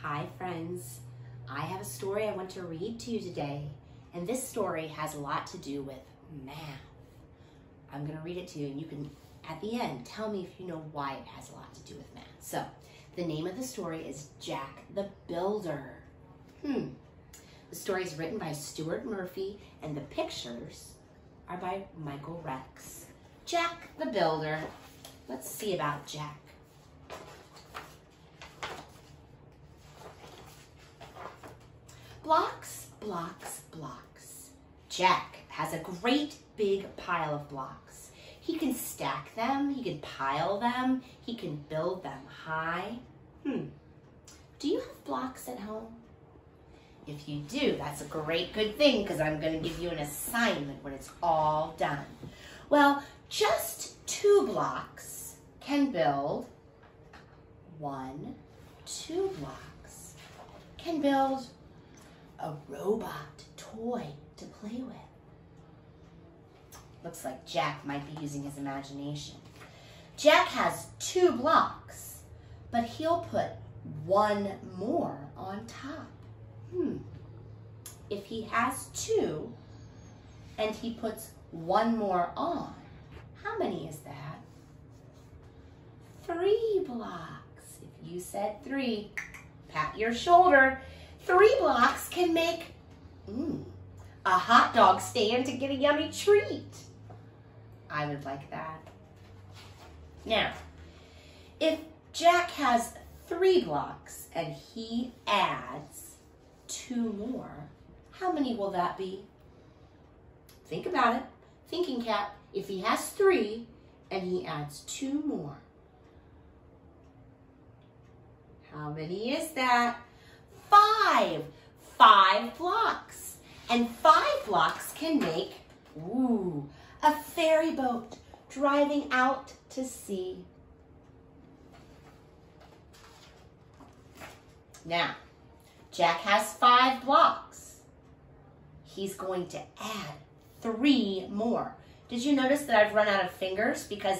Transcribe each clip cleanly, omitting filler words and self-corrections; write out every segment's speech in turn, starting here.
Hi friends, I have a story I want to read to you today, and this story has a lot to do with math. I'm going to read it to you, and you can, at the end, tell me if you know why it has a lot to do with math. So, the name of the story is Jack the Builder. The story is written by Stuart Murphy, and the pictures are by Michael Rex. Jack the Builder. Let's see about Jack. Blocks, blocks, blocks. Jack has a great big pile of blocks. He can stack them, he can pile them, he can build them high. Do you have blocks at home? If you do, that's a good thing, because I'm going to give you an assignment when it's all done. Well, just 2 blocks can build 2 blocks can build a robot toy to play with. Looks like Jack might be using his imagination. Jack has 2 blocks, but he'll put 1 more on top. If he has 2 and he puts 1 more on, how many is that? 3 blocks. If you said 3, pat your shoulder. 3 blocks can make a hot dog stand to get a yummy treat. I would like that. Now, if Jack has 3 blocks and he adds 2 more, how many will that be? Think about it. Thinking cap. If he has 3 and he adds 2 more, how many is that? 5. 5 blocks. And 5 blocks can make, a ferry boat driving out to sea. Now, Jack has 5 blocks. He's going to add 3 more. Did you notice that I've run out of fingers? Because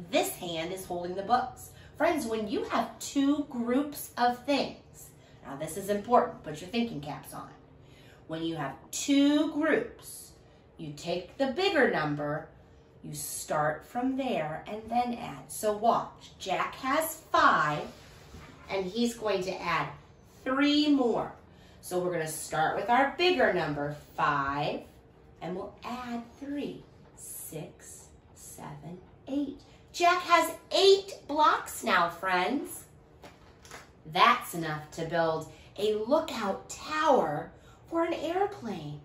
this hand is holding the books. Friends, when you have 2 groups of things, now this is important, put your thinking caps on. When you have 2 groups, you take the bigger number, you start from there and then add. So watch, Jack has 5 and he's going to add 3 more. So we're going to start with our bigger number, 5, and we'll add 3, 6, 7, 8. Jack has 8 blocks now, friends. That's enough to build a lookout tower for an airplane.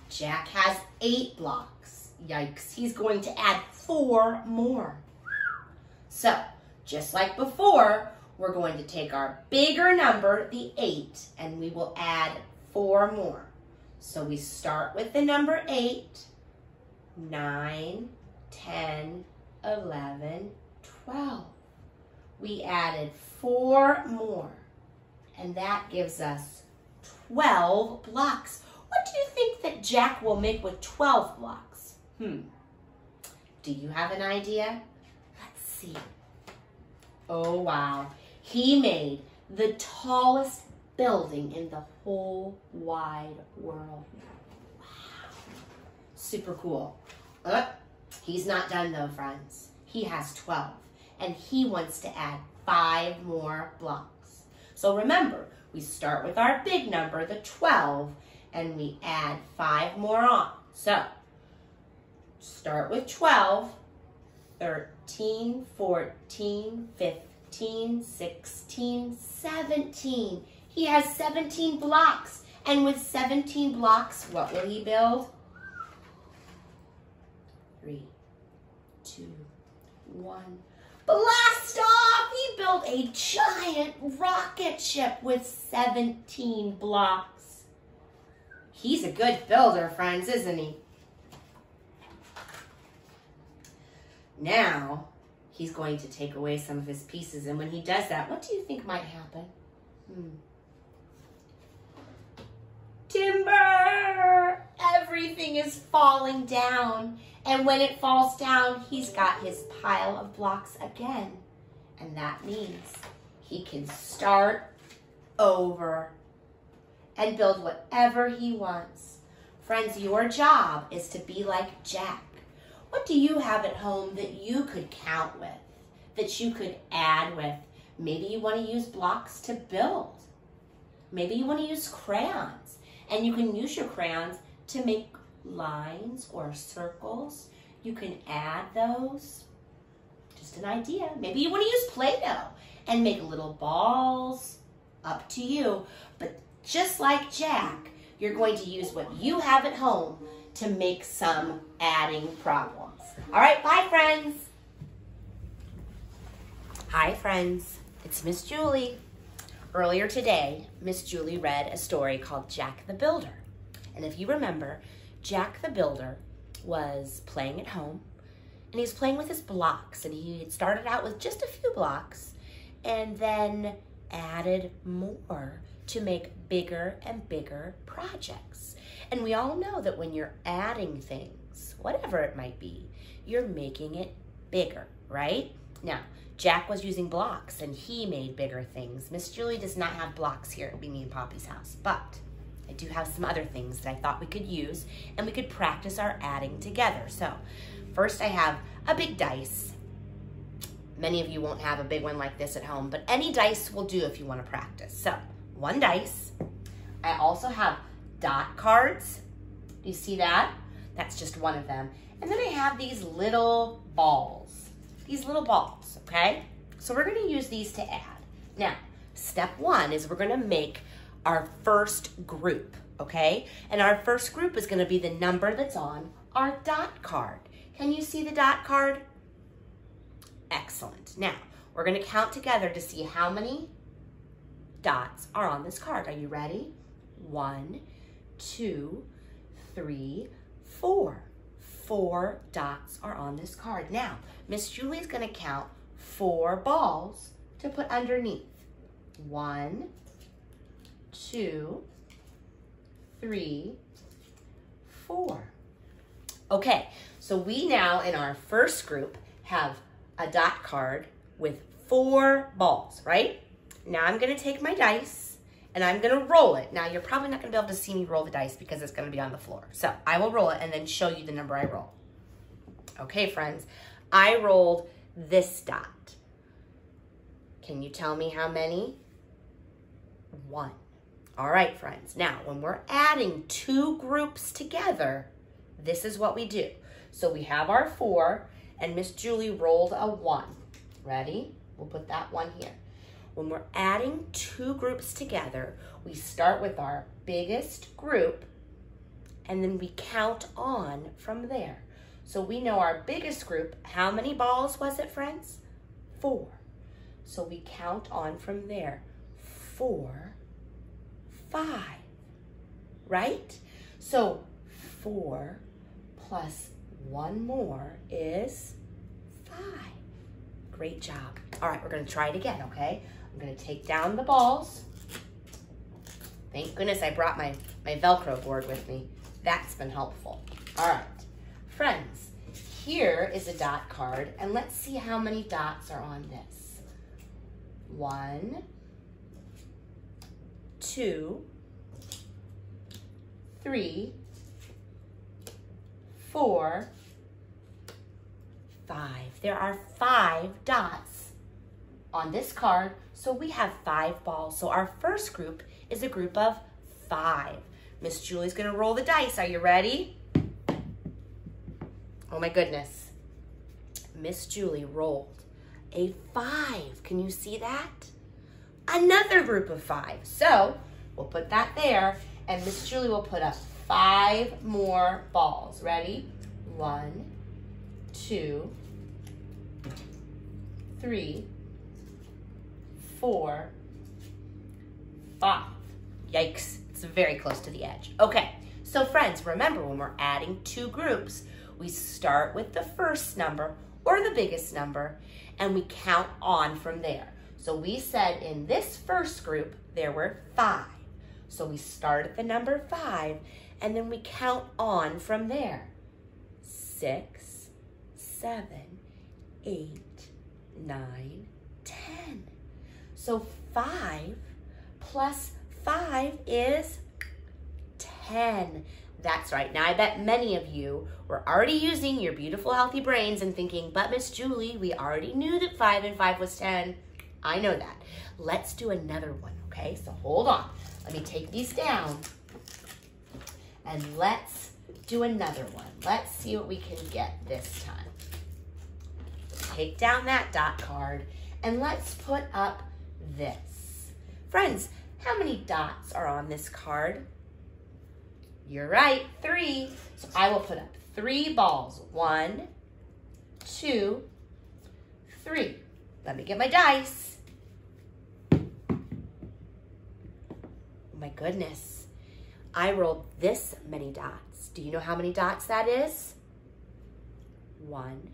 Jack has 8 blocks. Yikes, he's going to add 4 more. So, just like before, we're going to take our bigger number, the 8, and we will add 4 more. So we start with the number 8, 9, 10, 11, 12. We added 4 more, and that gives us 12 blocks. What do you think that Jack will make with 12 blocks? Do you have an idea? Let's see. Oh, wow. He made the tallest building in the whole wide world. Wow. Super cool. He's not done though, friends. He has 12, and he wants to add 5 more blocks. So remember, we start with our big number, the 12, and we add 5 more on. So, start with 12, 13, 14, 15, 16, 17. He has 17 blocks. And with 17 blocks, what will he build? 3, 2, 1. Blast off! He built a giant rocket ship with 17 blocks. He's a good builder, friends, isn't he? Now, he's going to take away some of his pieces, and when he does that, what do you think might happen? Timber! Everything is falling down, and when it falls down, he's got his pile of blocks again. And that means he can start over and build whatever he wants. Friends, your job is to be like Jack. What do you have at home that you could count with, that you could add with? Maybe you want to use blocks to build. Maybe you want to use crayons, and you can use your crayons to make lines or circles. You can add those. Just an idea. Maybe you want to use Play-Doh and make little balls. Up to you. But just like Jack, you're going to use what you have at home to make some adding problems. All right, bye, friends. Hi, friends. It's Miss Julie. Earlier today, Miss Julie read a story called Jack the Builder. And if you remember, Jack the Builder was playing at home, and he was playing with his blocks, and he had started out with just a few blocks and then added more to make bigger and bigger projects. And we all know that when you're adding things, whatever it might be, you're making it bigger, right? Now, Jack was using blocks and he made bigger things. Miss Julie does not have blocks here at Mimi and Poppy's house, but I do have some other things that I thought we could use and we could practice our adding together. So first I have a big dice. Many of you won't have a big one like this at home, but any dice will do if you want to practice. So one dice. I also have dot cards. Do you see that? That's just one of them. And then I have these little balls. These little balls, okay? So we're gonna use these to add. Now, step one is we're gonna make our first group, okay? And our first group is gonna be the number that's on our dot card. Can you see the dot card? Excellent. Now, we're gonna count together to see how many dots are on this card. Are you ready? 1, 2, 3, 4. 4 dots are on this card. Now, Miss Julie's gonna count 4 balls to put underneath. 1, 2, 3, 4. Okay, so we now in our first group have a dot card with 4 balls, right? Now I'm gonna take my dice and I'm gonna roll it. Now you're probably not gonna be able to see me roll the dice because it's gonna be on the floor. So I will roll it and then show you the number I roll. Okay, friends, I rolled this dot. Can you tell me how many? 1. All right, friends. Now, when we're adding 2 groups together, this is what we do. So we have our 4, and Miss Julie rolled a 1. Ready? We'll put that 1 here. When we're adding 2 groups together, we start with our biggest group, and then we count on from there. So we know our biggest group, how many balls was it, friends? 4. So we count on from there. 4, 5, right? So 4 plus 1 more is 5. Great job. All right, we're gonna try it again, okay? I'm gonna take down the balls. Thank goodness I brought my Velcro board with me. That's been helpful. All right, friends, here is a dot card, and let's see how many dots are on this. 1, 2, 3, 4, 5. There are 5 dots on this card, so we have 5 balls. So our first group is a group of 5. Miss Julie's gonna roll the dice. Are you ready? Oh my goodness. Miss Julie rolled a 5. Can you see that? Another group of 5. So we'll put that there, and Miss Julie will put up 5 more balls. Ready? 1, 2, 3, 4, 5. Yikes, it's very close to the edge. Okay, so friends, remember when we're adding 2 groups, we start with the first number or the biggest number, and we count on from there. So we said in this first group, there were 5. So we start at the number 5, and then we count on from there. 6, 7, 8, 9, 10. 10. So 5 plus 5 is 10. That's right. Now, I bet many of you were already using your beautiful, healthy brains and thinking, but Miss Julie, we already knew that 5 and 5 was 10. I know that. Let's do another one, okay? So hold on. Let me take these down. And let's do another one. Let's see what we can get this time. Take down that dot card and let's put up this. Friends, how many dots are on this card? You're right, 3. So I will put up 3 balls. 1, 2, 3. Let me get my dice. Oh my goodness. I rolled this many dots. Do you know how many dots that is? 1,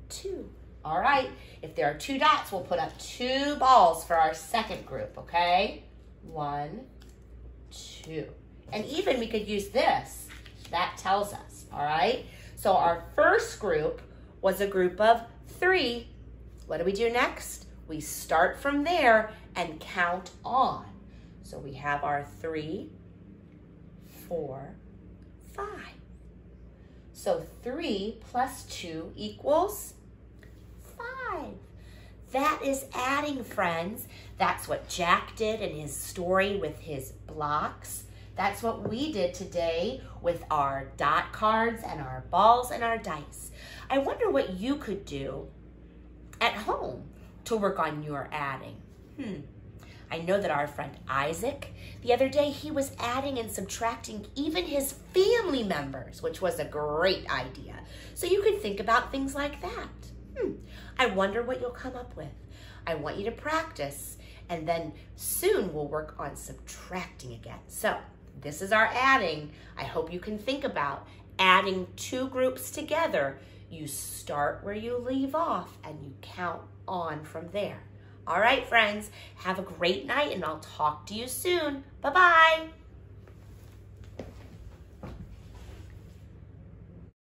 2. All right, if there are 2 dots, we'll put up 2 balls for our second group, okay? 1, 2. And even we could use this. That tells us, all right? So our first group was a group of 3. What do we do next? We start from there and count on. So we have our 3, 4, 5. So 3 plus 2 equals 5. That is adding, friends. That's what Jack did in his story with his blocks. That's what we did today with our dot cards and our balls and our dice. I wonder what you could do at home to work on your adding. I know that our friend Isaac, the other day, he was adding and subtracting even his family members, which was a great idea. So you could think about things like that. I wonder what you'll come up with. I want you to practice, and then soon we'll work on subtracting again. So this is our adding. I hope you can think about adding 2 groups together. You start where you leave off and you count on from there. All right, friends, have a great night and I'll talk to you soon. Bye-bye.